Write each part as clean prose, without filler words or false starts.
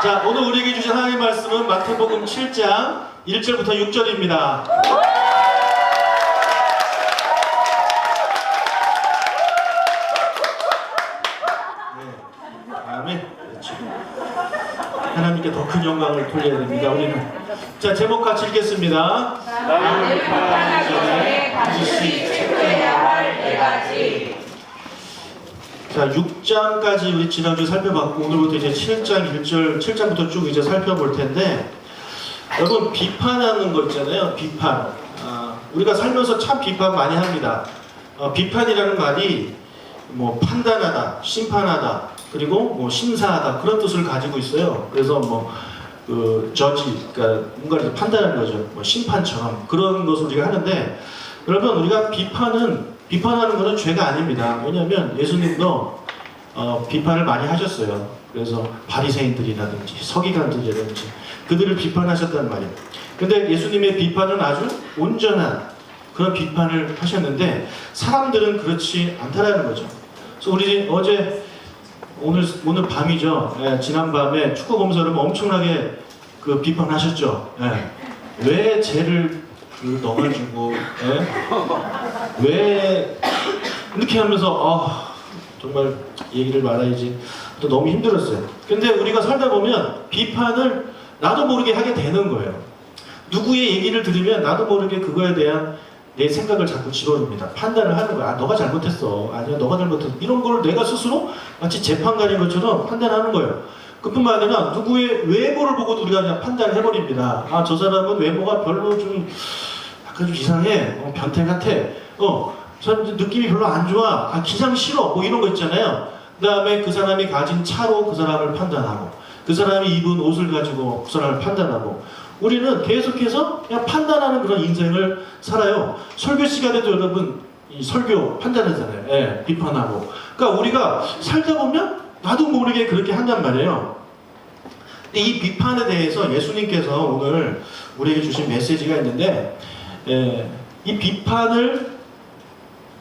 자, 오늘 우리에게 주신 하나님의 말씀은 마태복음 7장 1절부터 6절입니다. 네. 아멘. 그렇죠. 하나님께 더 큰 영광을 돌려야 됩니다. 우리는. 자, 제목 같이 읽겠습니다. 나를 비판하기 전에 반드시 체크해야 할 네 가지. 자, 6장까지 우리 지난주 살펴봤고 오늘부터 이제 7장 1절, 7장부터 쭉 이제 살펴볼 텐데, 여러분 비판하는 거 있잖아요. 비판. 우리가 살면서 참 비판 많이 합니다. 비판이라는 말이 뭐 판단하다, 심판하다, 그리고 뭐 심사하다 그런 뜻을 가지고 있어요. 그래서 뭐 저지, 그러니까 뭔가를 판단하는 거죠. 뭐 심판처럼 그런 것을 우리가 하는데, 여러분 우리가 비판하는 것은 죄가 아닙니다. 왜냐하면 예수님도 비판을 많이 하셨어요. 그래서 바리새인들이라든지 서기관들이라든지 그들을 비판하셨단 말이에요. 근데 예수님의 비판은 아주 온전한 그런 비판을 하셨는데 사람들은 그렇지 않다라는 거죠. 그래서 우리 오늘 밤이죠. 예, 지난 밤에 축구 보면서 여러분 엄청나게 그 비판하셨죠. 예. 왜 죄를 넣어가지고 왜 이렇게 하면서 정말 얘기를 말아야지 또 너무 힘들었어요. 근데 우리가 살다 보면 비판을 나도 모르게 하게 되는 거예요. 누구의 얘기를 들으면 나도 모르게 그거에 대한 내 생각을 자꾸 집어넣습니다. 판단을 하는 거야. 너가 잘못했어. 아니야, 너가 잘못했어. 이런 걸 내가 스스로 마치 재판관인 것처럼 판단하는 거예요. 그뿐만 아니라 누구의 외모를 보고도 우리가 그냥 판단을 해버립니다. 저 사람은 외모가 별로 좀 약간 좀 이상해. 변태 같아. 전 느낌이 별로 안 좋아. 기장 싫어. 뭐 이런 거 있잖아요. 그 다음에 그 사람이 가진 차로 그 사람을 판단하고, 그 사람이 입은 옷을 가지고 그 사람을 판단하고, 우리는 계속해서 그냥 판단하는 그런 인생을 살아요. 설교 시간에도 여러분 이 설교 판단하잖아요. 예, 비판하고. 그러니까 우리가 살다 보면 나도 모르게 그렇게 한단 말이에요. 근데 이 비판에 대해서 예수님께서 오늘 우리에게 주신 메시지가 있는데, 이 비판을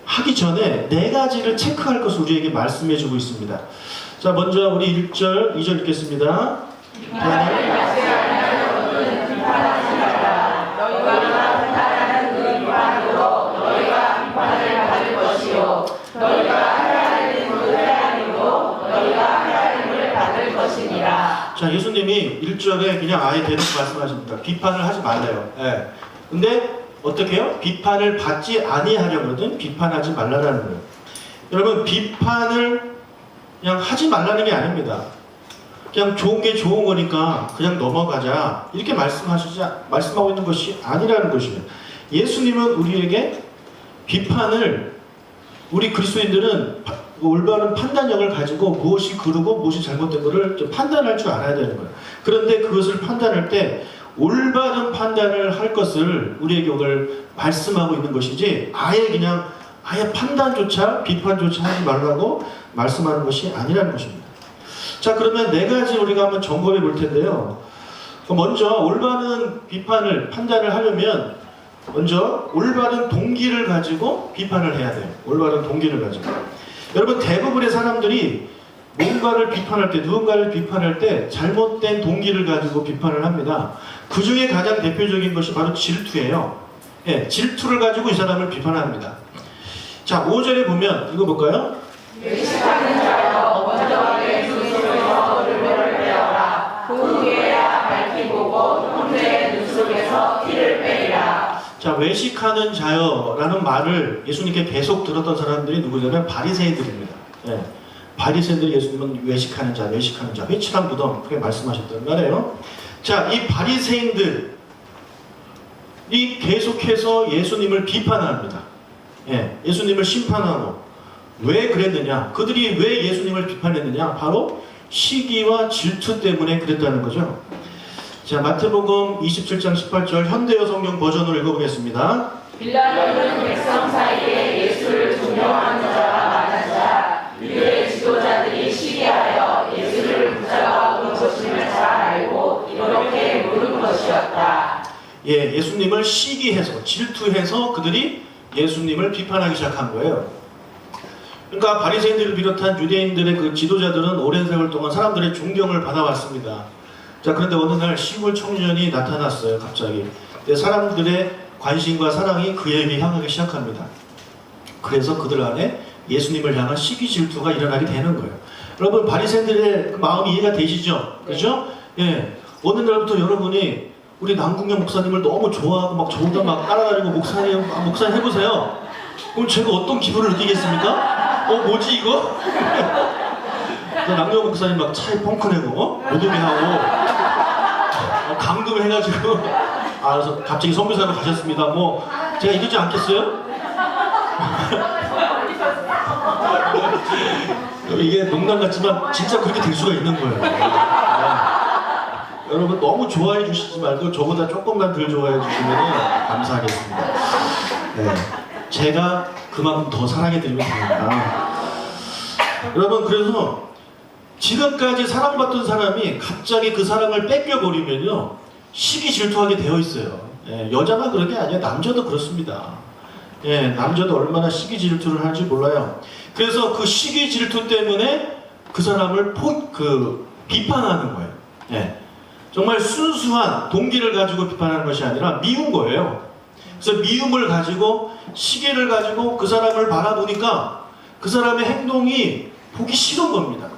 하기 전에 네 가지를 체크할 것을 우리에게 말씀해 주고 있습니다. 자, 먼저 우리 1절, 2절 읽겠습니다. 비판을 받지 않으면 너는 비판하지 말라. 너희가 비판하는 그 비판으로 너희가 비판을 받을 것이요 너희가 하라 하는 그 하나님으로 너희가 하나님을 받을 것이니라. 자, 예수님이 1절에 그냥 아예 대놓고 말씀하십니다. 비판을 하지 말래요. 예. 근데 어떻게 해요? 비판을 받지 아니하려거든 비판하지 말라라는 거예요. 여러분 비판을 그냥 하지 말라는 게 아닙니다. 그냥 좋은 게 좋은 거니까 그냥 넘어가자 이렇게 말씀하고 있는 것이 아니라는 것입니다. 예수님은 우리에게 비판을, 우리 그리스도인들은 올바른 판단력을 가지고 무엇이 그르고 무엇이 잘못된 것을 좀 판단할 줄 알아야 되는 거예요. 그런데 그것을 판단할 때 올바른 판단을 할 것을 우리에게 오늘 말씀하고 있는 것이지, 아예 판단조차 비판조차 하지 말라고 말씀하는 것이 아니라는 것입니다. 자, 그러면 네 가지 우리가 한번 점검해 볼 텐데요. 먼저 올바른 판단을 하려면 먼저 올바른 동기를 가지고 비판을 해야 돼요. 올바른 동기를 가지고. 여러분 대부분의 사람들이 누군가를 비판할 때 잘못된 동기를 가지고 비판을 합니다. 그 중에 가장 대표적인 것이 바로 질투예요. 예, 질투를 가지고 이 사람을 비판합니다. 자, 5절에 보면 이거 볼까요? 외식하는 자여 먼저 내 눈 속에서 얼굴을 빼어라. 그 후에야 밝히 보고 형제의 눈 속에서 티를 빼리라. 자, 외식하는 자여라는 말을 예수님께 계속 들었던 사람들이 누구냐면 바리새인들입니다. 예. 바리새인들이 예수님은 외식하는 자, 회칠한 무덤 그렇게 말씀하셨단 말이에요. 자, 이 바리새인들이 계속해서 예수님을 비판합니다. 예, 예수님을 심판하고. 왜 그랬느냐? 그들이 왜 예수님을 비판했느냐? 바로 시기와 질투 때문에 그랬다는 거죠. 자, 마태복음 27장 18절 현대어 성경 버전으로 읽어보겠습니다. 빌라도는 백성 사이에 예수를 존경하는 자가 많았자 유대 지도자들이 시기하여 예수를 붙잡아 온 것임을 잘 알고 이렇게 물은 것이었다. 예, 예수님을 시기해서 질투해서 그들이 예수님을 비판하기 시작한 거예요. 그러니까 바리새인들을 비롯한 유대인들의 그 지도자들은 오랜 세월 동안 사람들의 존경을 받아왔습니다. 자, 그런데 어느 날 시골 청년이 나타났어요. 갑자기. 근데 사람들의 관심과 사랑이 그에게 향하기 시작합니다. 그래서 그들 안에 예수님을 향한 시기 질투가 일어나게 되는 거예요. 여러분, 바리새인들의 그 마음이 이해가 되시죠? 그죠? 예. 어느 날부터 여러분이 우리 남궁영 목사님을 너무 좋아하고 막 저보다 막 따라다니고 목사님 해보세요. 그럼 제가 어떤 기분을 느끼겠습니까? 뭐지 이거? 남궁영 목사님 막 차에 펑크 내고 오도미하고 감금해가지고 그래서 갑자기 선교사로 가셨습니다. 뭐 제가 이러지 않겠어요? 이게 농담 같지만 진짜 그렇게 될 수가 있는 거예요. 여러분 너무 좋아해 주시지 말고 저보다 조금만 덜 좋아해 주시면 감사하겠습니다. 네, 제가 그만큼 더 사랑해 드리면 됩니다. 여러분, 그래서 지금까지 사랑받던 사람이 갑자기 그 사랑을 뺏겨버리면요 시기 질투하게 되어 있어요. 여자만 그런 게 아니에요. 남자도 그렇습니다. 남자도 얼마나 시기 질투를 하는지 몰라요. 그래서 그 시기 질투 때문에 그 사람을 비판하는 거예요. 정말 순수한 동기를 가지고 비판하는 것이 아니라 미운 거예요. 그래서 미움을 가지고 시기를 가지고 그 사람을 바라보니까 그 사람의 행동이 보기 싫은 겁니다.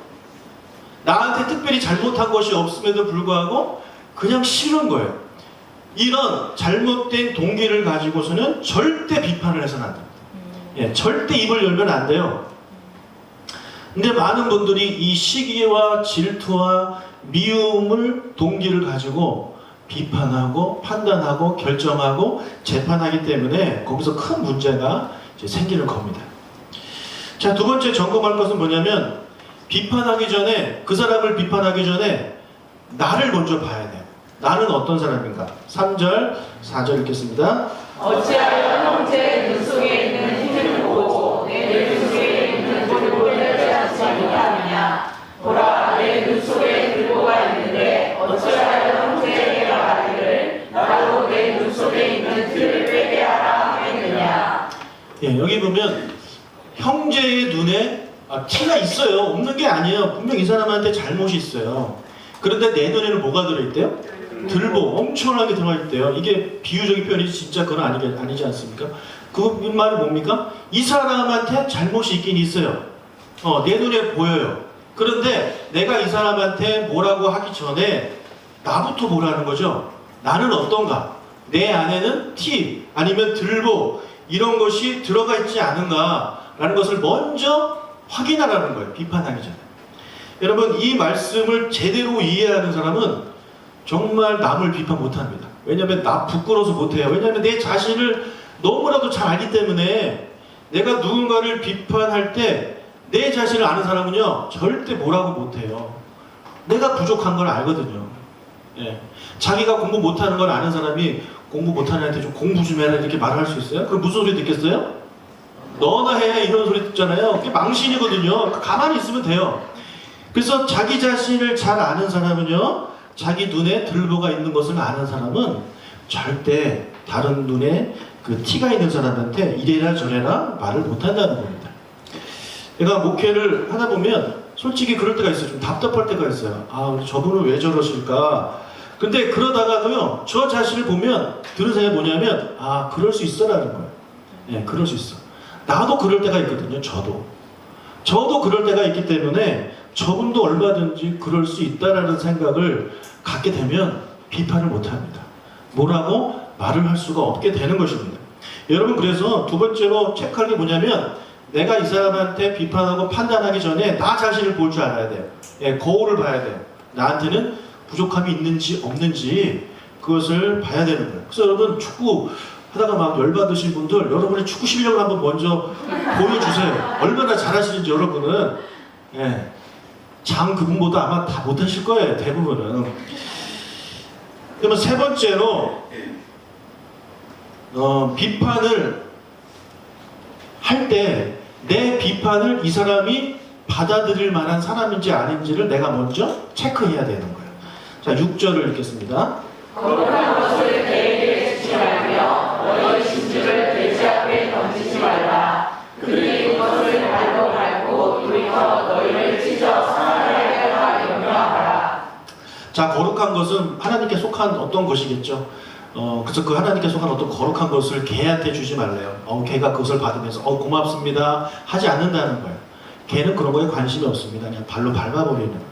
나한테 특별히 잘못한 것이 없음에도 불구하고 그냥 싫은 거예요. 이런 잘못된 동기를 가지고서는 절대 비판을 해서는 안 됩니다. 절대 입을 열면 안 돼요. 근데 많은 분들이 이 시기와 질투와 미움을 동기를 가지고 비판하고 판단하고 결정하고 재판하기 때문에 거기서 큰 문제가 이제 생기는 겁니다. 자, 두 번째 점검할 것은 뭐냐면 비판하기 전에, 그 사람을 비판하기 전에 나를 먼저 봐야 돼요. 나는 어떤 사람인가? 3절, 4절 읽겠습니다. 어찌하여 형제의 눈 속에 있는 힘을 보고 내 눈 속에 있는 들보를 찾지 못하느냐? 보라, 내 눈 속에 들보가 있는데 어찌하여 형제에게 말하기를 나도 내 눈 속에 있는 틀을 빼게 하라 하겠느냐? 여기 보면 형제의 눈에 티가 있어요. 없는 게 아니에요. 분명 이 사람한테 잘못이 있어요. 그런데 내 눈에는 뭐가 들어있대요? 들보, 엄청나게 들어있대요. 이게 비유적인 표현이지 진짜 그건 아니지 않습니까? 그 말이 뭡니까? 이 사람한테 잘못이 있긴 있어요. 내 눈에 보여요. 그런데 내가 이 사람한테 뭐라고 하기 전에 나부터 보라는 거죠. 나는 어떤가? 내 안에는 티 아니면 들보 이런 것이 들어가 있지 않은가라는 것을 먼저 확인하라는 거예요. 비판하기 전에. 여러분, 이 말씀을 제대로 이해하는 사람은 정말 남을 비판 못합니다. 왜냐하면 나 부끄러워서 못해요. 왜냐하면 내 자신을 너무나도 잘 알기 때문에 내가 누군가를 비판할 때 내 자신을 아는 사람은요 절대 뭐라고 못해요. 내가 부족한 걸 알거든요. 자기가 공부 못하는 걸 아는 사람이 공부 못하는 애한테 좀 공부 좀 해라 이렇게 말할 수 있어요? 그럼 무슨 소리 듣겠어요? 너나 해 이런 소리 듣잖아요. 그게 망신이거든요. 가만히 있으면 돼요. 그래서 자기 자신을 잘 아는 사람은요 자기 눈에 들보가 있는 것을 아는 사람은 절대 다른 눈에 그 티가 있는 사람한테 이래라 저래라 말을 못한다는 겁니다. 내가 목회를 하다 보면 솔직히 그럴 때가 있어요. 좀 답답할 때가 있어요. 저분은 왜 저러실까? 근데 그러다가도요 저 자신을 보면 드는 생각이 뭐냐면 그럴 수 있어라는 거예요. 그럴 수 있어. 나도 그럴 때가 있거든요. 저도 그럴 때가 있기 때문에 저분도 얼마든지 그럴 수 있다라는 생각을 갖게 되면 비판을 못합니다. 뭐라고 말을 할 수가 없게 되는 것입니다. 여러분, 그래서 두 번째로 체크할 게 뭐냐면 내가 이 사람한테 비판하고 판단하기 전에 나 자신을 볼 줄 알아야 돼요. 거울을 봐야 돼요. 나한테는 부족함이 있는지 없는지 그것을 봐야 되는 거예요. 그래서 여러분, 축구 하다가 막 열받으신 분들 여러분의 축구 실력을 한번 먼저 보여주세요. 얼마나 잘하시는지 여러분은 장 그분보다 아마 다 못하실 거예요. 대부분은. 그러면 세 번째로 비판을 할 때 내 비판을 이 사람이 받아들일 만한 사람인지 아닌지를 내가 먼저 체크해야 되는 거예요. 자, 6절을 읽겠습니다. 거룩한 것을 개에게 주지 말며 너희 진주를 돼지 앞에 던지지 말라. 그들이 그것을 발로 밟고 돌이켜 너희를 찢어 상하게 하려 명령하라. 자, 거룩한 것은 하나님께 속한 어떤 것이겠죠. 그래서 그 하나님께 속한 어떤 거룩한 것을 개한테 주지 말래요. 개가 그것을 받으면서 고맙습니다 하지 않는다는 거예요. 개는 그런 거에 관심이 없습니다. 그냥 발로 밟아버리는 거예요.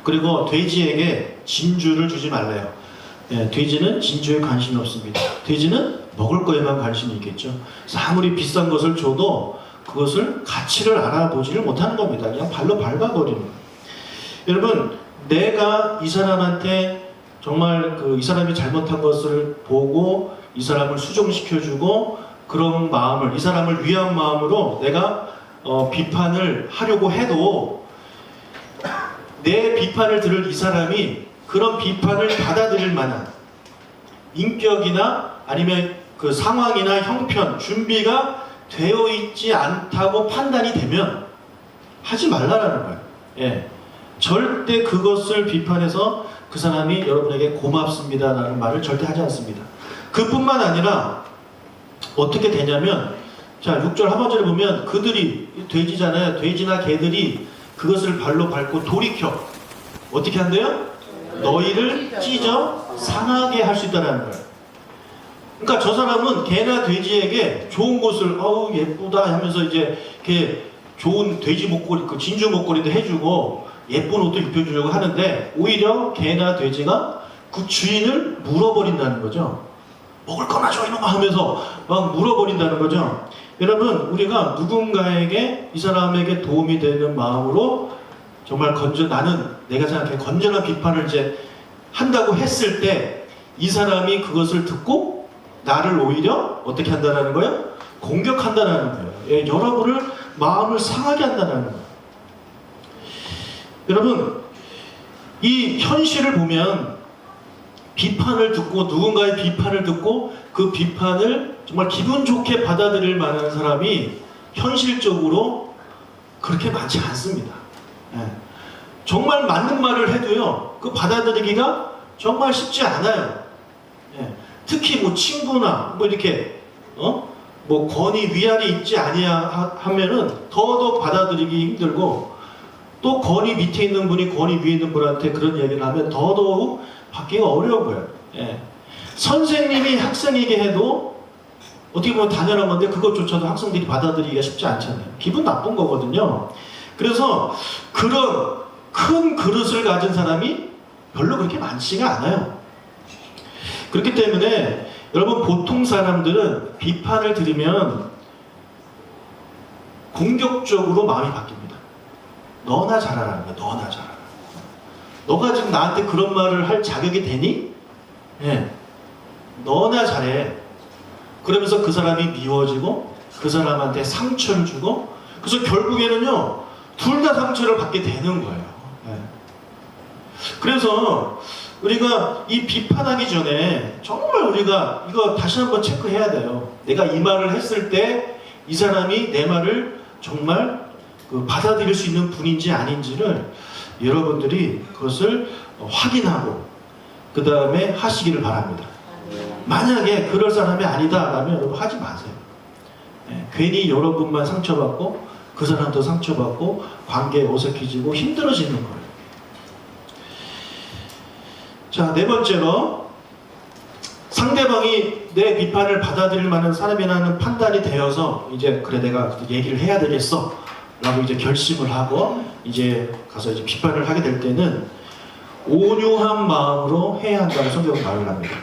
그리고 돼지에게 진주를 주지 말래요. 돼지는 진주에 관심이 없습니다. 돼지는 먹을 거에만 관심이 있겠죠. 그래서 아무리 비싼 것을 줘도 그것을 가치를 알아보지를 못하는 겁니다. 그냥 발로 밟아버리는 거예요. 여러분, 내가 이 사람한테 정말 이 사람이 잘못한 것을 보고 이 사람을 수정시켜주고 그런 마음을, 이 사람을 위한 마음으로 내가 비판을 하려고 해도 내 비판을 들을 이 사람이 그런 비판을 받아들일 만한 인격이나 아니면 그 상황이나 형편, 준비가 되어 있지 않다고 판단이 되면 하지 말라라는 거예요. 예. 절대 그것을 비판해서 그 사람이 여러분에게 고맙습니다라는 말을 절대 하지 않습니다. 그뿐만 아니라 어떻게 되냐면, 자 6절 하반절에 보면 그들이, 돼지잖아요. 돼지나 개들이 그것을 발로 밟고 돌이켜 어떻게 한대요? 너희를 찢어 상하게 할 수 있다는 거예요. 그러니까 저 사람은 개나 돼지에게 좋은 것을 예쁘다 하면서 이제 이렇게 좋은 돼지 목걸이, 그 진주 목걸이도 해주고 예쁜 옷도 입혀주려고 하는데 오히려 개나 돼지가 그 주인을 물어버린다는 거죠. 먹을 거나 줘 이놈아 하면서 막 물어버린다는 거죠. 여러분, 우리가 누군가에게, 이 사람에게 도움이 되는 마음으로 정말 나는 내가 생각해 건전한 비판을 이제 한다고 했을 때 이 사람이 그것을 듣고 나를 오히려 어떻게 한다는 거예요? 공격한다는 거예요. 예, 여러분을 마음을 상하게 한다는 거예요. 여러분, 이 현실을 보면 비판을 듣고, 누군가의 비판을 듣고 그 비판을 정말 기분 좋게 받아들일 만한 사람이 현실적으로 그렇게 많지 않습니다. 예. 정말 맞는 말을 해도요, 그 받아들이기가 정말 쉽지 않아요. 예. 특히 뭐 친구나 뭐 이렇게 뭐 권위 위안이 있지 아니야 하면은 더더욱 받아들이기 힘들고, 또 권위 밑에 있는 분이 권위 위에 있는 분한테 그런 얘기를 하면 더더욱 받기가 어려워 보여요. 예. 선생님이 학생에게 해도 어떻게 보면 당연한 건데 그것조차도 학생들이 받아들이기가 쉽지 않잖아요. 기분 나쁜 거거든요. 그래서 그런 큰 그릇을 가진 사람이 별로 그렇게 많지가 않아요. 그렇기 때문에 여러분, 보통 사람들은 비판을 들으면 공격적으로 마음이 바뀝니다. 너나 잘하라는 거야. 너나 잘하라. 너가 지금 나한테 그런 말을 할 자격이 되니? 예. 너나 잘해. 그러면서 그 사람이 미워지고 그 사람한테 상처를 주고, 그래서 결국에는요 둘 다 상처를 받게 되는 거예요. 예. 그래서 우리가 이 비판하기 전에 정말 우리가 이거 다시 한번 체크해야 돼요. 내가 이 말을 했을 때 이 사람이 내 말을 정말 받아들일 수 있는 분인지 아닌지를 여러분들이 그것을 확인하고 그 다음에 하시기를 바랍니다. 만약에 그럴 사람이 아니다라면 여러분 하지 마세요. 예, 괜히 여러분만 상처받고 그 사람도 상처받고 관계 어색해지고 힘들어지는 거예요. 자, 네 번째로, 상대방이 내 비판을 받아들일 만한 사람이라는 판단이 되어서 이제 그래 내가 얘기를 해야 되겠어 라고 이제 결심을 하고 이제 가서 이제 비판을 하게 될 때는 온유한 마음으로 해야 한다는 성경은 말을 합니다.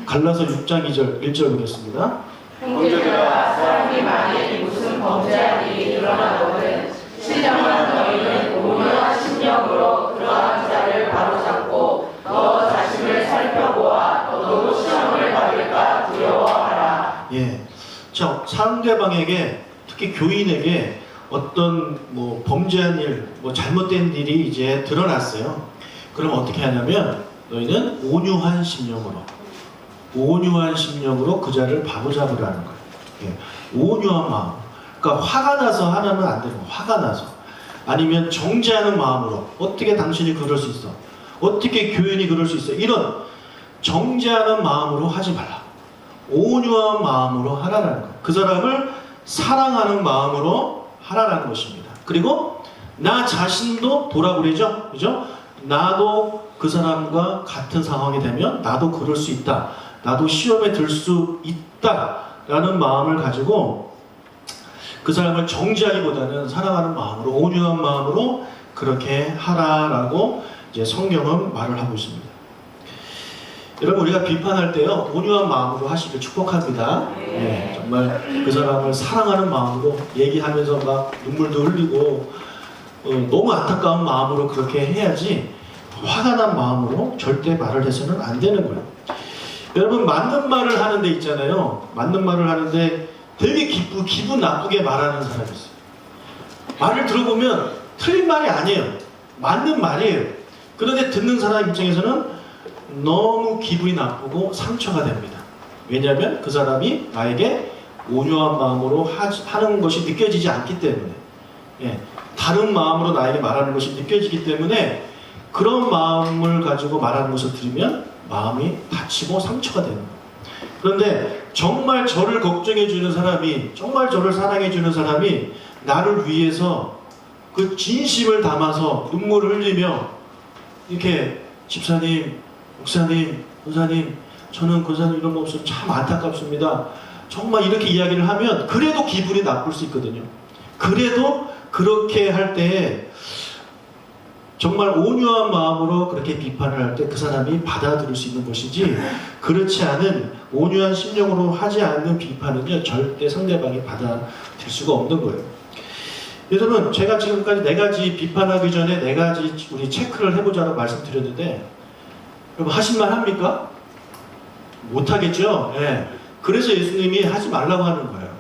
갈라서 6장 2절 1절 보겠습니다. 형제들아, 사람이 만일 무슨 범죄한 일이 일어나거든 신령한 너희는 온유한 심령으로 그러한 자를 바로잡고 너 자신을 살펴보아 너도 시험을 받을까 두려워하라. 예, 자, 상대방에게, 특히 교인에게 어떤 뭐 범죄한 일, 뭐 잘못된 일이 이제 드러났어요. 그럼 어떻게 하냐면 너희는 온유한 심령으로 그 자를 바로잡으라는 거예요. 예, 온유한 마음. 그러니까 화가 나서 하나는 안 되는 거예요. 화가 나서. 아니면 정죄하는 마음으로. 어떻게 당신이 그럴 수 있어? 어떻게 교인이 그럴 수 있어? 이런 정죄하는 마음으로 하지 말라. 온유한 마음으로 하라는 거예요. 그 사람을 사랑하는 마음으로 하라는 것입니다. 그리고 나 자신도 돌아보래죠. 그죠? 나도 그 사람과 같은 상황이 되면 나도 그럴 수 있다. 나도 시험에 들 수 있다라는 마음을 가지고 그 사람을 정죄하기보다는 사랑하는 마음으로, 온유한 마음으로 그렇게 하라라고 이제 성경은 말을 하고 있습니다. 여러분, 우리가 비판할 때요, 온유한 마음으로 하시길 축복합니다. 네, 정말 그 사람을 사랑하는 마음으로 얘기하면서 막 눈물도 흘리고 너무 안타까운 마음으로 그렇게 해야지, 화가 난 마음으로 절대 말을 해서는 안 되는 거예요. 여러분, 맞는 말을 하는데 있잖아요. 맞는 말을 하는데 되게 기분 나쁘게 말하는 사람이 있어요. 말을 들어보면 틀린 말이 아니에요. 맞는 말이에요. 그런데 듣는 사람 입장에서는 너무 기분이 나쁘고 상처가 됩니다. 왜냐하면 그 사람이 나에게 온유한 마음으로 하는 것이 느껴지지 않기 때문에, 다른 마음으로 나에게 말하는 것이 느껴지기 때문에 그런 마음을 가지고 말하는 것을 들으면 마음이 다치고 상처가 되는 거예요. 그런데 정말 저를 걱정해 주는 사람이, 정말 저를 사랑해 주는 사람이 나를 위해서 그 진심을 담아서 눈물을 흘리며 이렇게 집사님, 목사님, 권사님, 저는 권사님 이런 거 없으면 참 안타깝습니다. 정말 이렇게 이야기를 하면 그래도 기분이 나쁠 수 있거든요. 그래도 그렇게 할 때 정말 온유한 마음으로 그렇게 비판을 할 때 그 사람이 받아들일 수 있는 것이지, 그렇지 않은 온유한 심령으로 하지 않는 비판은요, 절대 상대방이 받아들일 수가 없는 거예요. 여러분, 제가 지금까지 4가지 비판하기 전에 4가지 우리 체크를 해보자고 말씀드렸는데, 여러분 하신 말 합니까? 못하겠죠? 그래서 예수님이 하지 말라고 하는 거예요.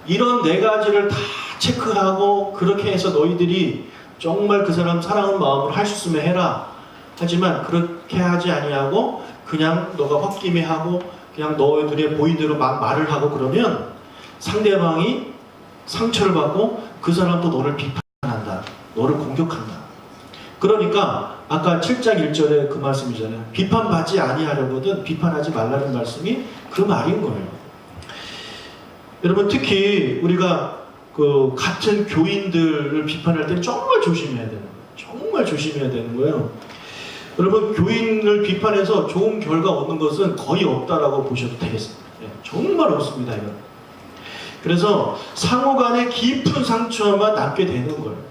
이런 4가지를 다 체크하고 그렇게 해서 너희들이 정말 그 사람 사랑하는 마음으로 할 수 있으면 해라. 하지만 그렇게 하지 아니하고 그냥 너가 홧김에 하고 그냥 너희들의 보인 대로 막 말을 하고 그러면 상대방이 상처를 받고 그 사람도 너를 비판한다. 너를 공격한다. 그러니까 아까 7장 1절에 그 말씀이잖아요. 비판받지 아니하려거든 비판하지 말라는 말씀이 그 말인 거예요. 여러분, 특히 우리가 그 같은 교인들을 비판할 때 정말 조심해야 되는 거예요. 정말 조심해야 되는 거예요. 여러분, 교인을 비판해서 좋은 결과 얻는 것은 거의 없다라고 보셔도 되겠습니다. 정말 없습니다, 이건. 그래서 상호간에 깊은 상처만 남게 되는 거예요.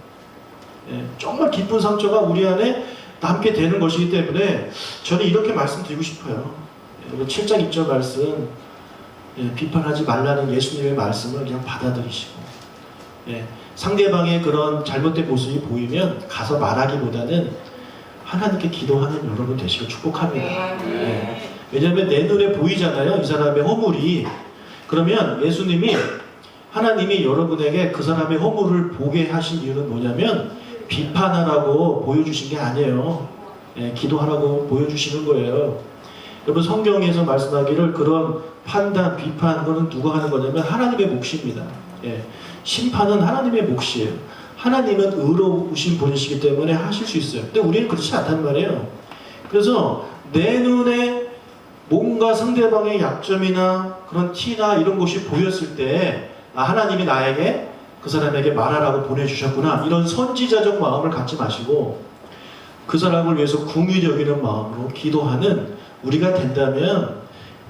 정말 깊은 상처가 우리 안에 남게 되는 것이기 때문에 저는 이렇게 말씀드리고 싶어요. 여러분, 7장 2절 말씀, 비판하지 말라는 예수님의 말씀을 그냥 받아들이시고, 상대방의 그런 잘못된 모습이 보이면 가서 말하기보다는 하나님께 기도하는 여러분 되시길 축복합니다. 왜냐하면 내 눈에 보이잖아요, 이 사람의 허물이. 그러면 예수님이, 하나님이 여러분에게 그 사람의 허물을 보게 하신 이유는 뭐냐면 비판하라고 보여주신 게 아니에요. 기도하라고 보여주시는 거예요. 여러분, 성경에서 말씀하기를 그런 판단, 비판, 그거는 누가 하는 거냐면 하나님의 몫입니다. 심판은 하나님의 몫이에요. 하나님은 의로우신 분이시기 때문에 하실 수 있어요. 근데 우리는 그렇지 않단 말이에요. 그래서 내 눈에 뭔가 상대방의 약점이나 그런 티나 이런 것이 보였을 때, 하나님이 나에게 그 사람에게 말하라고 보내주셨구나, 이런 선지자적 마음을 갖지 마시고 그 사람을 위해서 긍휼히 여기는 마음으로 기도하는 우리가 된다면,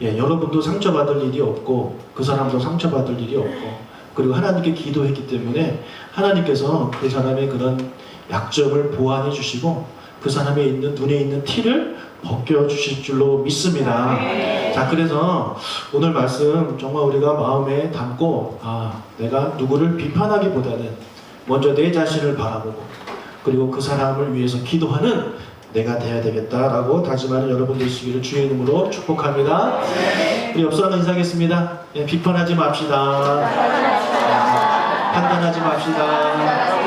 여러분도 상처받을 일이 없고 그 사람도 상처받을 일이 없고, 그리고 하나님께 기도했기 때문에 하나님께서 그 사람의 그런 약점을 보완해 주시고 그 사람의 눈에 있는 티를 벗겨 주실 줄로 믿습니다. 자, 그래서 오늘 말씀 정말 우리가 마음에 담고, 내가 누구를 비판하기보다는 먼저 내 자신을 바라보고 그리고 그 사람을 위해서 기도하는 내가 돼야 되겠다라고 다짐하는 여러분 되시기를 주의 이름으로 축복합니다. 우리 옆 사람 인사하겠습니다. 비판하지 맙시다. 판단하지 맙시다.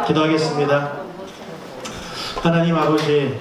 기도하겠습니다. 하나님 아버지,